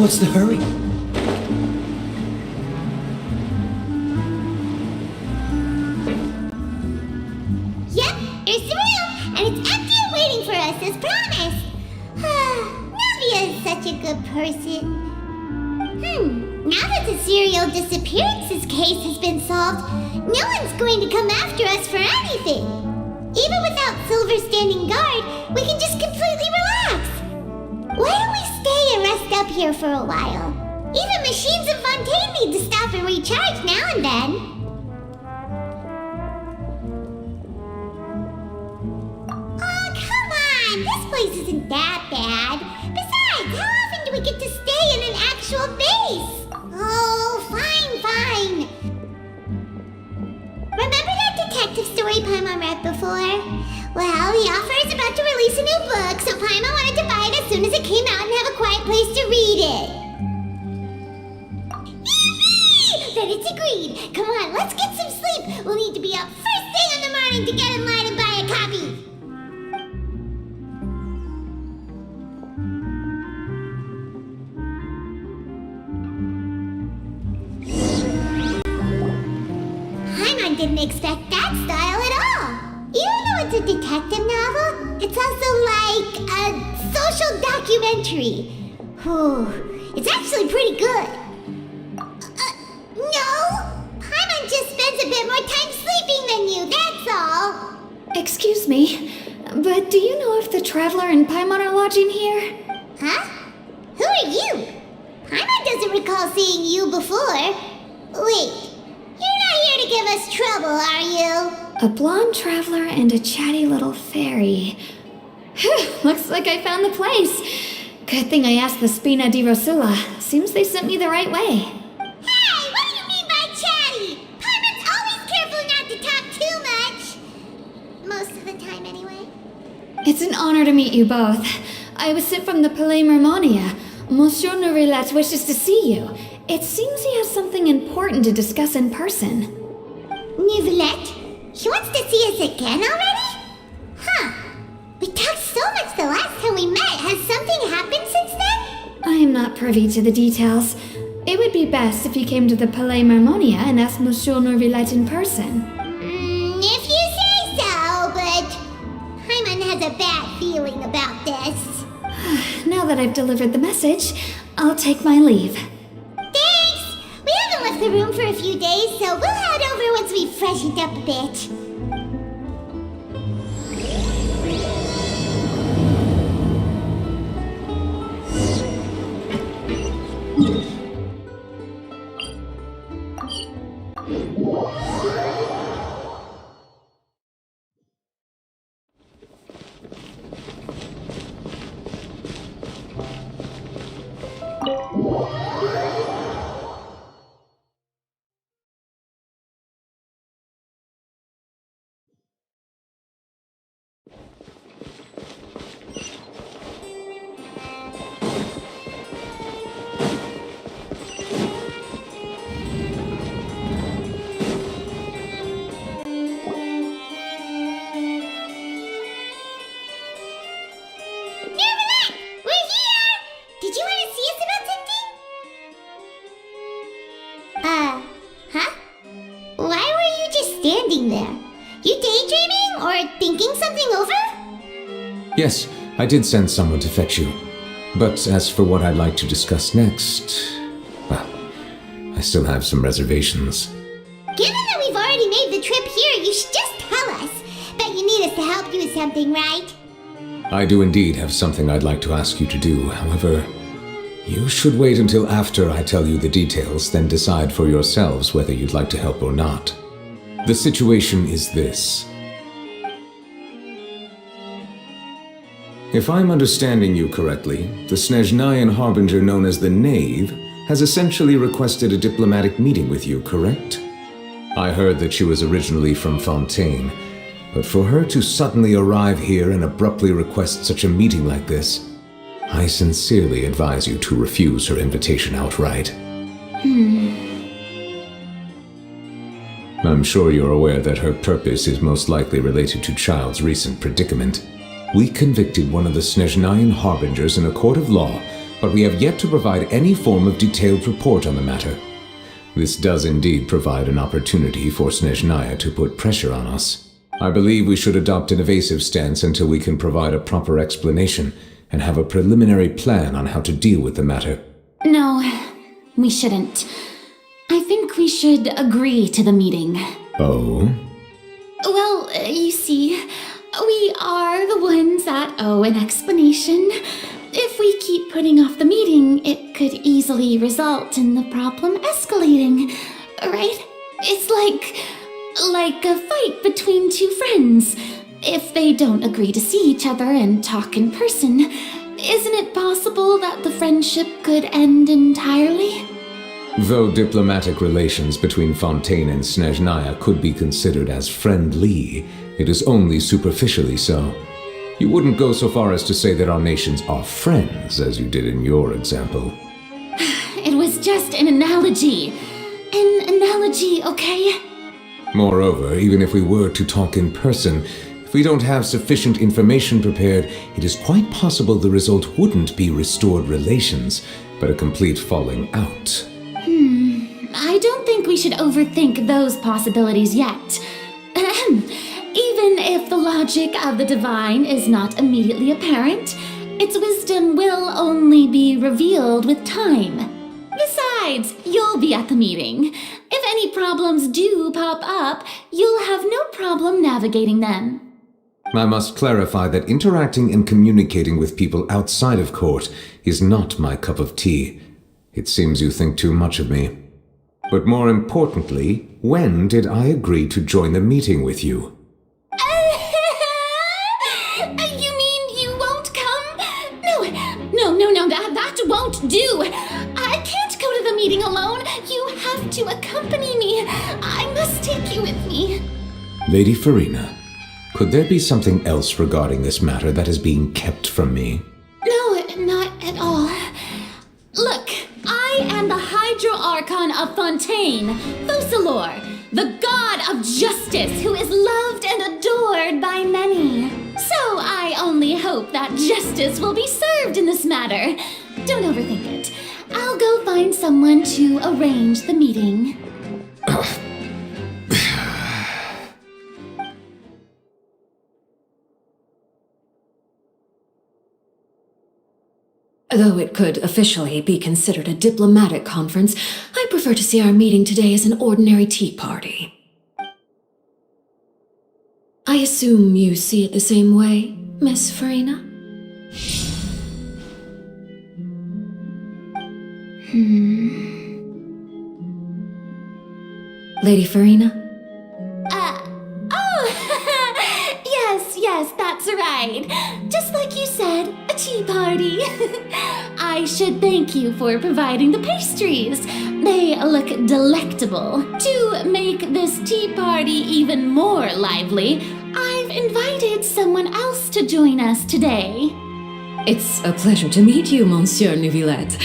What's the hurry? Yep, here's the room, and it's empty and waiting for us as promised. Navia is such a good person. Now that the serial disappearances case has been solved, no one's going to come after us for anything. Even without Silver standing guard, we can just completely relax. Why don't we stay and rest up here for a while? Even machines in Fontaine need to stop and recharge now and then. Oh, come on! This place isn't that bad. Besides, how often do we get to stay in an actual base? Oh, fine. Remember that detective story Paimon read before? Well, the author is about to release a new book, so Paimon wanted to buy it as soon as it came out and have a quiet place to read it. Yippee! Then it's agreed. Come on, let's get some sleep. We'll need to be up first thing in the morning to get in line and buy a copy. Paimon didn't expect that style at all. Even though it's a detective novel, it's also like a social documentary. It's actually pretty good. No! Paimon just spends a bit more time sleeping than you, that's all. Excuse me, but do you know if the Traveler and Paimon are lodging here? Huh? Who are you? Paimon doesn't recall seeing you before. Wait, you're not here to give us trouble, are you? A blonde traveler and a chatty little fairy. Whew, looks like I found the place. Good thing I asked the Spina di Rosula. Seems they sent me the right way. Hey, what do you mean by chatty? Paimon's always careful not to talk too much. Most of the time, anyway. It's an honor to meet you both. I was sent from the Palais Mermonia. Monsieur Nourilet wishes to see you. It seems he has something important to discuss in person. Nivelette? He wants to see us again already? Huh. We talked so much the last time we met. Has something happened since then? I am not privy to the details. It would be best if you came to the Palais Mermonia and asked Monsieur Nourilet in person. If you say so, but Paimon has a bad feeling about this. Now that I've delivered the message, I'll take my leave. Thanks! We haven't left the room for a few days, so we'll head over once we've freshened up a bit. Standing there. You daydreaming or thinking something over? Yes, I did send someone to fetch you. But as for what I'd like to discuss next, well, I still have some reservations. Given that we've already made the trip here, you should just tell us. Bet you need us to help you with something, right? I do indeed have something I'd like to ask you to do. However, you should wait until after I tell you the details, then decide for yourselves whether you'd like to help or not. The situation is this. If I'm understanding you correctly, the Snezhnayan Harbinger known as the Knave has essentially requested a diplomatic meeting with you, correct? I heard that she was originally from Fontaine, but for her to suddenly arrive here and abruptly request such a meeting like this, I sincerely advise you to refuse her invitation outright. I'm sure you're aware that her purpose is most likely related to Child's recent predicament. We convicted one of the Snezhnayan Harbingers in a court of law but we have yet to provide any form of detailed report on the matter. This does indeed provide an opportunity for Snezhnaya to put pressure on us. I believe we should adopt an evasive stance until we can provide a proper explanation and have a preliminary plan on how to deal with the matter. No, we shouldn't. I think we should agree to the meeting. Oh? Well, you see, we are the ones that owe an explanation. If we keep putting off the meeting, it could easily result in the problem escalating, right? It's like a fight between two friends. If they don't agree to see each other and talk in person, isn't it possible that the friendship could end entirely? Though diplomatic relations between Fontaine and Snezhnaya could be considered as friendly, it is only superficially so. You wouldn't go so far as to say that our nations are friends, as you did in your example. It was just an analogy. An analogy, okay? Moreover, even if we were to talk in person, if we don't have sufficient information prepared, it is quite possible the result wouldn't be restored relations, but a complete falling out. I don't think we should overthink those possibilities yet. Even if the logic of the divine is not immediately apparent, its wisdom will only be revealed with time. Besides, you'll be at the meeting. If any problems do pop up, you'll have no problem navigating them. I must clarify that interacting and communicating with people outside of court is not my cup of tea. It seems you think too much of me. But more importantly, when did I agree to join the meeting with you? You mean you won't come? No, that won't do. I can't go to the meeting alone. You have to accompany me. I must take you with me. Lady Farina, could there be something else regarding this matter that is being kept from me? No, not at all. Look, I am the Hydro Archon of Fontaine, Focalor, the god of justice who is loved and adored by many. So I only hope that justice will be served in this matter. Don't overthink it. I'll go find someone to arrange the meeting. Though it could officially be considered a diplomatic conference, I prefer to see our meeting today as an ordinary tea party. I assume you see it the same way, Miss Farina? Lady Farina? Yes, that's right. Just like you said, a tea party. I should thank you for providing the pastries. They look delectable. To make this tea party even more lively, I've invited someone else to join us today. It's a pleasure to meet you, Monsieur Neuvillette.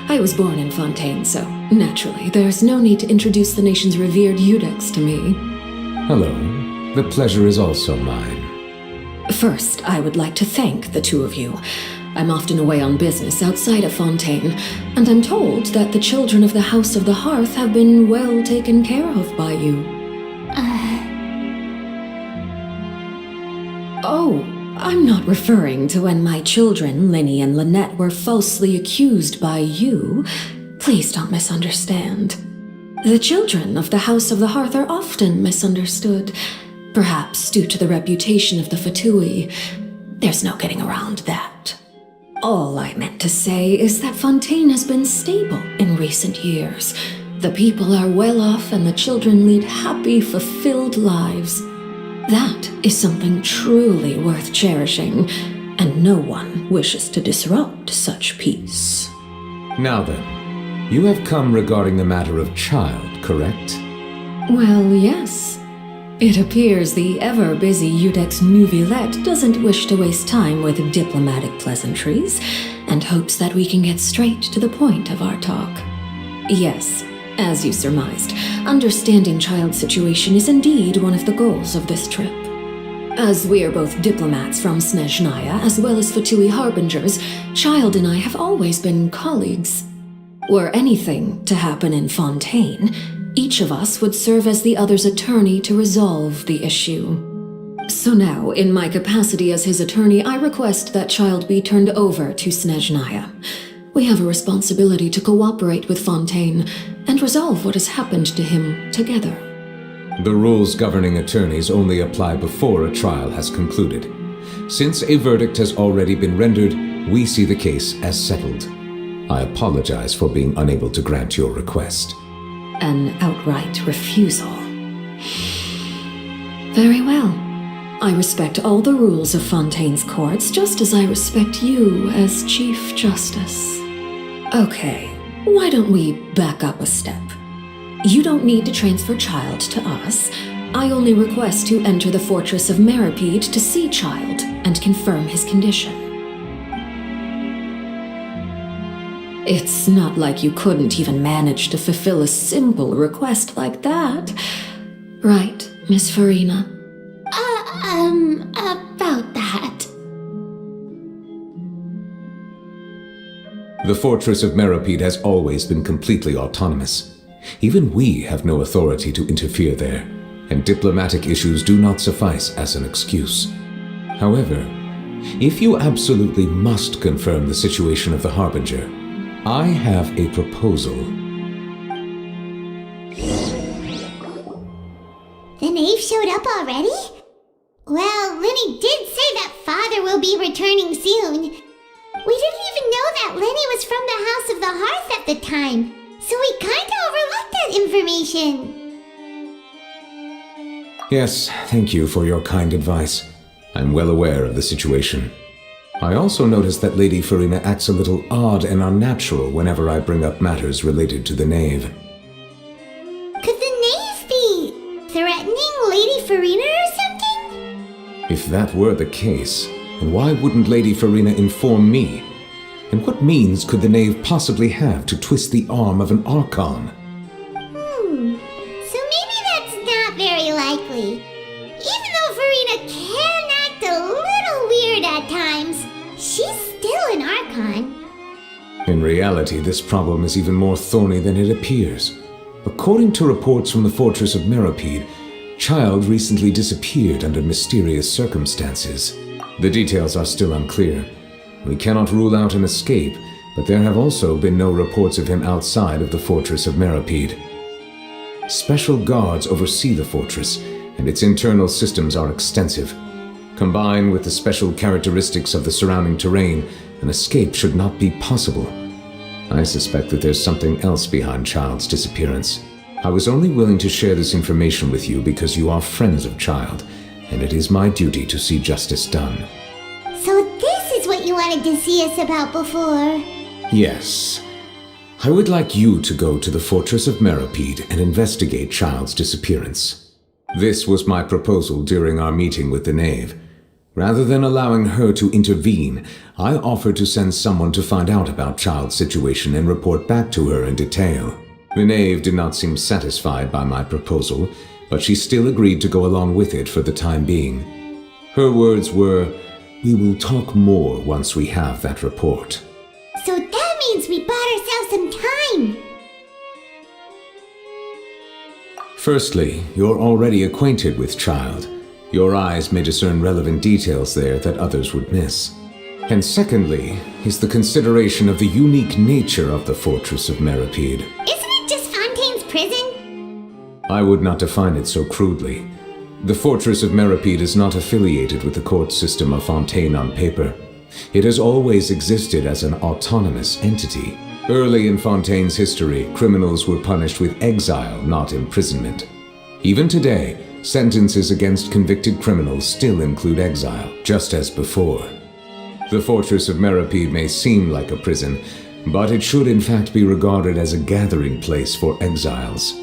I was born in Fontaine, so naturally, there's no need to introduce the nation's revered Eudex to me. Hello. The pleasure is also mine. First, I would like to thank the two of you. I'm often away on business outside of Fontaine, and I'm told that the children of the House of the Hearth have been well taken care of by you. Oh, I'm not referring to when my children, Linny and Lynette, were falsely accused by you. Please don't misunderstand. The children of the House of the Hearth are often misunderstood, perhaps due to the reputation of the Fatui. There's no getting around that. All I meant to say is that Fontaine has been stable in recent years. The people are well off and the children lead happy, fulfilled lives. That is something truly worth cherishing, and no one wishes to disrupt such peace. Now then, you have come regarding the matter of child, correct? Well, yes. It appears the ever-busy Eudex Neuvillette doesn't wish to waste time with diplomatic pleasantries, and hopes that we can get straight to the point of our talk. Yes, as you surmised, understanding child's situation is indeed one of the goals of this trip. As we are both diplomats from Snezhnaya as well as Fatui Harbingers, Child and I have always been colleagues. Were anything to happen in Fontaine, each of us would serve as the other's attorney to resolve the issue. So now, in my capacity as his attorney, I request that Child be turned over to Snezhnaya. We have a responsibility to cooperate with Fontaine and resolve what has happened to him together. The rules governing attorneys only apply before a trial has concluded. Since a verdict has already been rendered, we see the case as settled. I apologize for being unable to grant your request. An outright refusal. Very well. I respect all the rules of Fontaine's courts, just as I respect you as Chief Justice. Okay, why don't we back up a step? You don't need to transfer Child to us. I only request to enter the Fortress of Meripede to see Child and confirm his condition. It's not like you couldn't even manage to fulfill a simple request like that. Right, Miss Farina? About that. The Fortress of Meripede has always been completely autonomous. Even we have no authority to interfere there, and diplomatic issues do not suffice as an excuse. However, if you absolutely must confirm the situation of the Harbinger, I have a proposal. The knave showed up already? Well, Lenny did say that Father will be returning soon. We didn't even know that Lenny was from the House of the Hearth at the time, so we kinda overlooked that information. Yes, thank you for your kind advice. I'm well aware of the situation. I also noticed that Lady Farina acts a little odd and unnatural whenever I bring up matters related to the knave. Could the knave be threatening Lady Farina or something? If that were the case, then why wouldn't Lady Farina inform me? And what means could the knave possibly have to twist the arm of an Archon? So maybe that's not very likely. Even though Farina can act a little weird at times, she's still an Archon. In reality, this problem is even more thorny than it appears. According to reports from the Fortress of Meripede, Child recently disappeared under mysterious circumstances. The details are still unclear. We cannot rule out an escape, but there have also been no reports of him outside of the Fortress of Meripede. Special guards oversee the fortress, and its internal systems are extensive. Combined with the special characteristics of the surrounding terrain, an escape should not be possible. I suspect that there's something else behind Child's disappearance. I was only willing to share this information with you because you are friends of Child, and it is my duty to see justice done. So this is what you wanted to see us about before. Yes. I would like you to go to the Fortress of Meripede and investigate Child's disappearance. This was my proposal during our meeting with the knave. Rather than allowing her to intervene, I offered to send someone to find out about Child's situation and report back to her in detail. The knave did not seem satisfied by my proposal, but she still agreed to go along with it for the time being. Her words were, "We will talk more once we have that report." So that means we bought ourselves some time. Firstly, you're already acquainted with Child. Your eyes may discern relevant details there that others would miss. And secondly, is the consideration of the unique nature of the Fortress of Meripede. Isn't it just Fontaine's prison? I would not define it so crudely. The Fortress of Meripede is not affiliated with the court system of Fontaine on paper. It has always existed as an autonomous entity. Early in Fontaine's history, criminals were punished with exile, not imprisonment. Even today, sentences against convicted criminals still include exile, just as before. The Fortress of Meripede may seem like a prison, but it should in fact be regarded as a gathering place for exiles.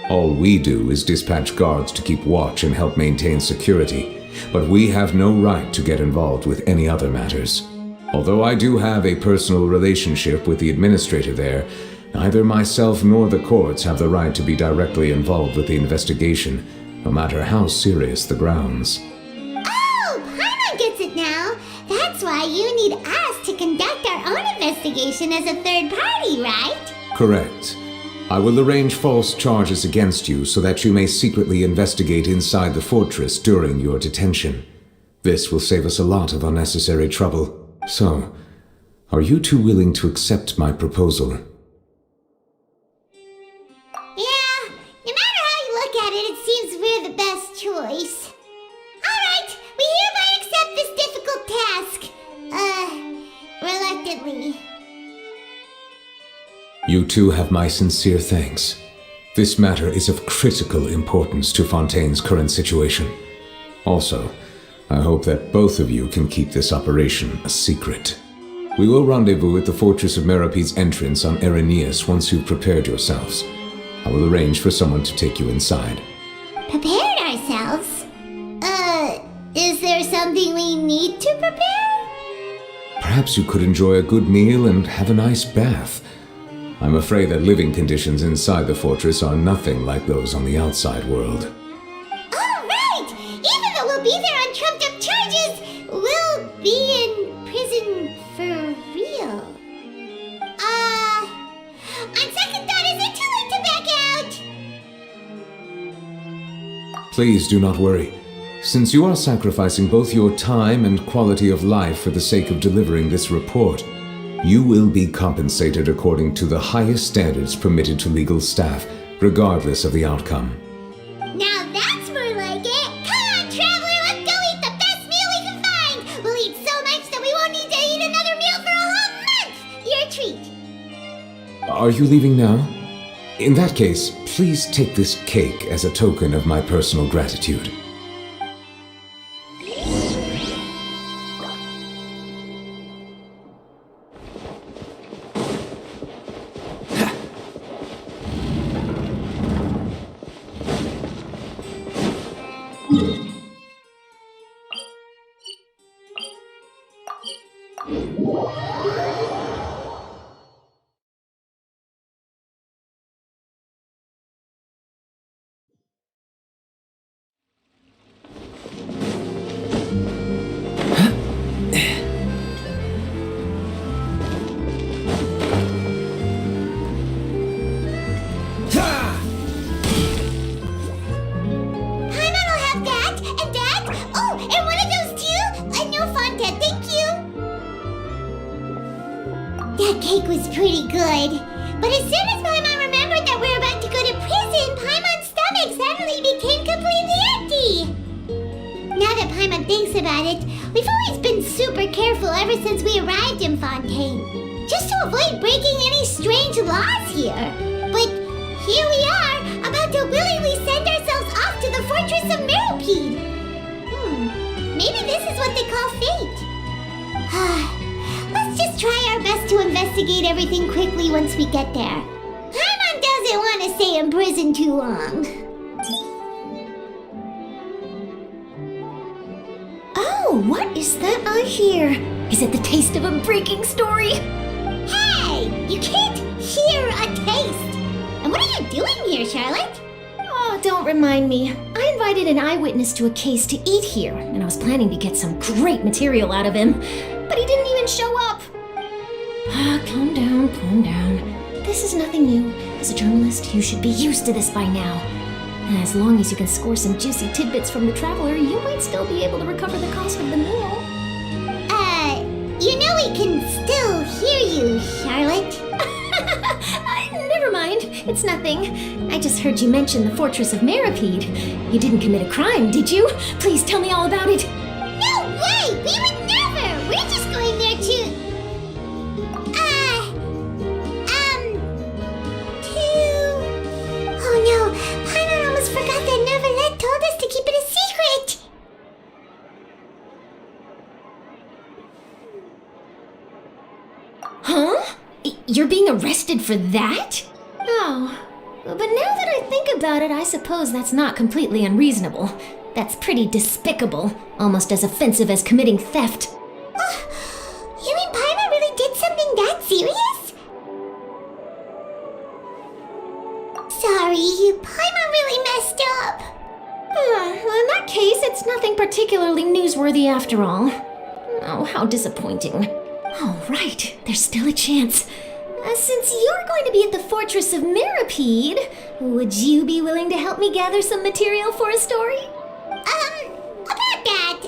All we do is dispatch guards to keep watch and help maintain security, but we have no right to get involved with any other matters. Although I do have a personal relationship with the administrator there, neither myself nor the courts have the right to be directly involved with the investigation, no matter how serious the grounds. Ah! that's why you need us to conduct our own investigation as a third party, right? Correct. I will arrange false charges against you so that you may secretly investigate inside the fortress during your detention. This will save us a lot of unnecessary trouble. So, are you two willing to accept my proposal? Yeah, no matter how you look at it, it seems we're the best choice. Alright, we hereby accept this difficult task. Reluctantly. You two have my sincere thanks. This matter is of critical importance to Fontaine's current situation. Also, I hope that both of you can keep this operation a secret. We will rendezvous at the Fortress of Merope's entrance on Erinius once you've prepared yourselves. I will arrange for someone to take you inside. Prepared ourselves? Is there something we need to prepare? Perhaps you could enjoy a good meal and have a nice bath. I'm afraid that living conditions inside the fortress are nothing like those on the outside world. Oh, right! Even though we'll be there on trumped-up charges, we'll be in prison for real. On second thought, is it too late to back out? Please do not worry. Since you are sacrificing both your time and quality of life for the sake of delivering this report, you will be compensated according to the highest standards permitted to legal staff, regardless of the outcome. Now that's more like it! Come on, traveler, let's go eat the best meal we can find! We'll eat so much that we won't need to eat another meal for a whole month! You're a treat. Are you leaving now? In that case, please take this cake as a token of my personal gratitude. That cake was pretty good. But as soon as Paimon remembered that we're about to go to prison, Paimon's stomach suddenly became completely empty. Now that Paimon thinks about it, we've always been super careful ever since we arrived in Fontaine, just to avoid breaking any strange laws here. But here we are, about to willingly send ourselves off to the Fortress of Merope. Maybe this is what they call fate. Let's just try our best to investigate everything quickly once we get there. Paimon doesn't want to stay in prison too long. Oh, what is that I hear? Is it the taste of a breaking story? Hey! You can't hear a taste! And what are you doing here, Charlotte? Oh, don't remind me. I invited an eyewitness to a case to eat here, and I was planning to get some great material out of him, but he didn't even show up. Calm down, calm down. This is nothing new. As a journalist, you should be used to this by now. And as long as you can score some juicy tidbits from the traveler, you might still be able to recover the cost of the meal. You know we can still hear you, Charlotte. Never mind. It's nothing. I just heard you mention the Fortress of Merope. You didn't commit a crime, did you? Please tell me all about it. No way! We would never! We're just going there to... Oh no, Paimon almost forgot that Neverlet told us to keep it a secret! Huh? You're being arrested for that? Oh, but now that I think about it, I suppose that's not completely unreasonable. That's pretty despicable, almost as offensive as committing theft. You mean Paimon really did something that serious? Sorry, Paimon really messed up. Well, in that case, it's nothing particularly newsworthy after all. Oh now. How disappointing. All right, there's still a chance. Since you're going to be at the Fortress of Mirapede, would you be willing to help me gather some material for a story? About that,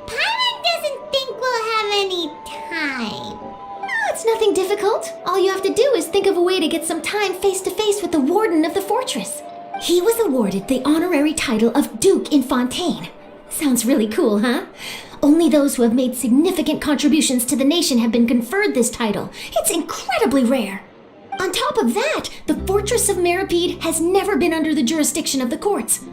Paimon doesn't think we'll have any time. Oh, it's nothing difficult. All you have to do is think of a way to get some time face-to-face with the warden of the fortress. He was awarded the honorary title of Duke in Fontaine. Sounds really cool, huh? Only those who have made significant contributions to the nation have been conferred this title. It's incredibly rare. On top of that, the Fortress of Mirapede has never been under the jurisdiction of the courts.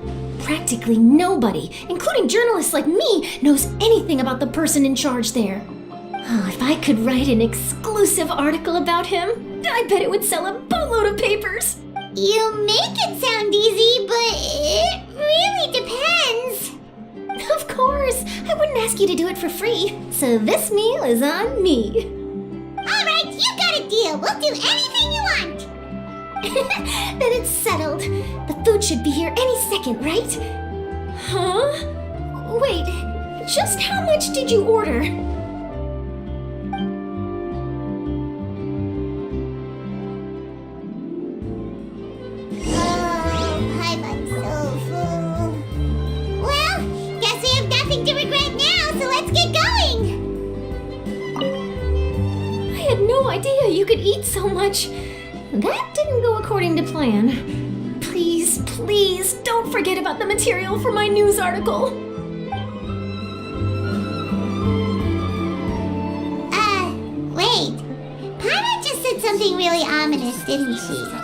Practically nobody, including journalists like me, knows anything about the person in charge there. Oh, if I could write an exclusive article about him, I bet it would sell a boatload of papers. You make it sound easy, but it really depends. Of course, I wouldn't ask you to do it for free, so this meal is on me. All right, you got a deal. We'll do anything you want. Then it's settled. The food should be here any second, right? Huh? Wait, just how much did you order? Paimon's so full. Well, guess we have nothing to regret now, so let's get going. I had no idea you could eat so much. That didn't go according to plan. Please, please, don't forget about the material for my news article. Wait. Paimon just said something really ominous, didn't she?